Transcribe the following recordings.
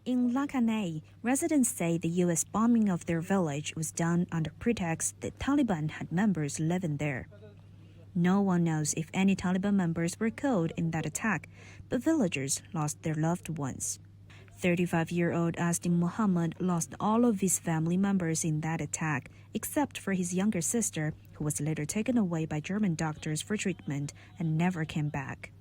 In Lakanay, residents say the U.S. bombing of their village was done under pretext that Taliban had members living there. No one knows if any Taliban members were killed in that attack, but villagers lost their loved ones. 35-year-old Asti Mohammad lost all of his family members in that attack, except for his younger sister, who was later taken away by German doctors for treatment and never came back.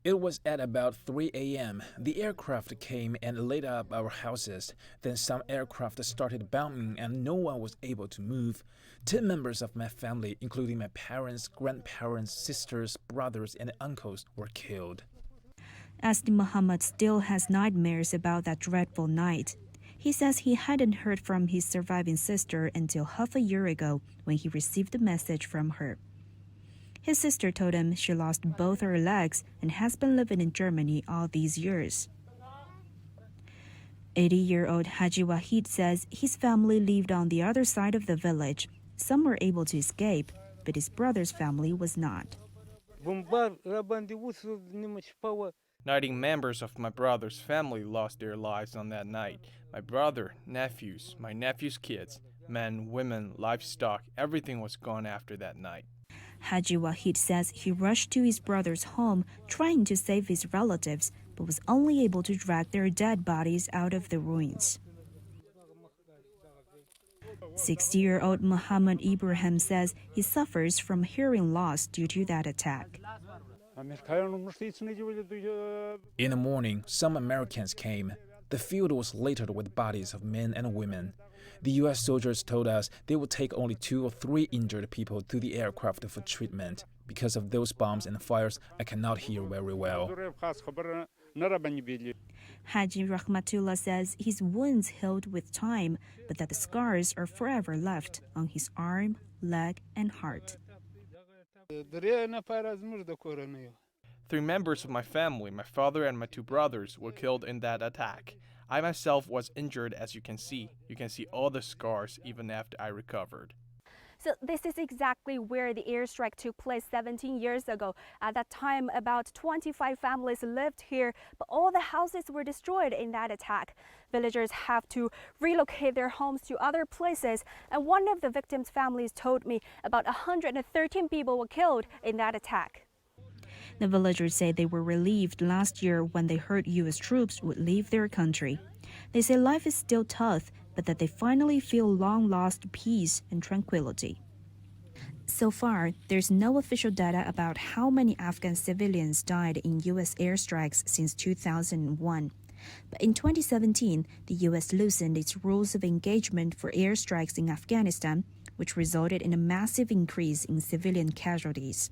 It was at about 3 a.m. The aircraft came and lit up our houses. Then some aircraft started bombing and no one was able to move. 10 members of my family, including my parents, grandparents, sisters, brothers, and uncles, were killed. Asti Mohammad still has nightmares about that dreadful night. He says he hadn't heard from his surviving sister until half a year ago when he received a message from her. His sister told him she lost both her legs and has been living in Germany all these years. 80-year-old Haji Wahid says his family lived on the other side of the village. Some were able to escape, but his brother's family was not. 90 members of my brother's family lost their lives on that night. My brother, nephews, my nephew's kids, men, women, livestock, everything was gone after that night. Haji Wahid says he rushed to his brother's home trying to save his relatives, but was only able to drag their dead bodies out of the ruins. 60-year-old Muhammad Ibrahim says he suffers from hearing loss due to that attack. In the morning, some Americans came. The field was littered with bodies of men and women. The U.S. soldiers told us they would take only 2 or 3 injured people to the aircraft for treatment. Because of those bombs and fires, I cannot hear very well. Haji Rahmatullah says his wounds healed with time, but that the scars are forever left on his arm, leg, and heart. 3 members of my family, my father and my 2 brothers, were killed in that attack. I myself was injured, as you can see. You can see all the scars even after I recovered. So this is exactly where the airstrike took place 17 years ago. At that time, about 25 families lived here, but all the houses were destroyed in that attack. Villagers have to relocate their homes to other places, and one of the victims' families told me about 113 people were killed in that attack. The villagers say they were relieved last year when they heard U.S. troops would leave their country. They say life is still tough, but that they finally feel long-lost peace and tranquility. So far, there's no official data about how many Afghan civilians died in U.S. airstrikes since 2001. But in 2017, the U.S. loosened its rules of engagement for airstrikes in Afghanistan, which resulted in a massive increase in civilian casualties.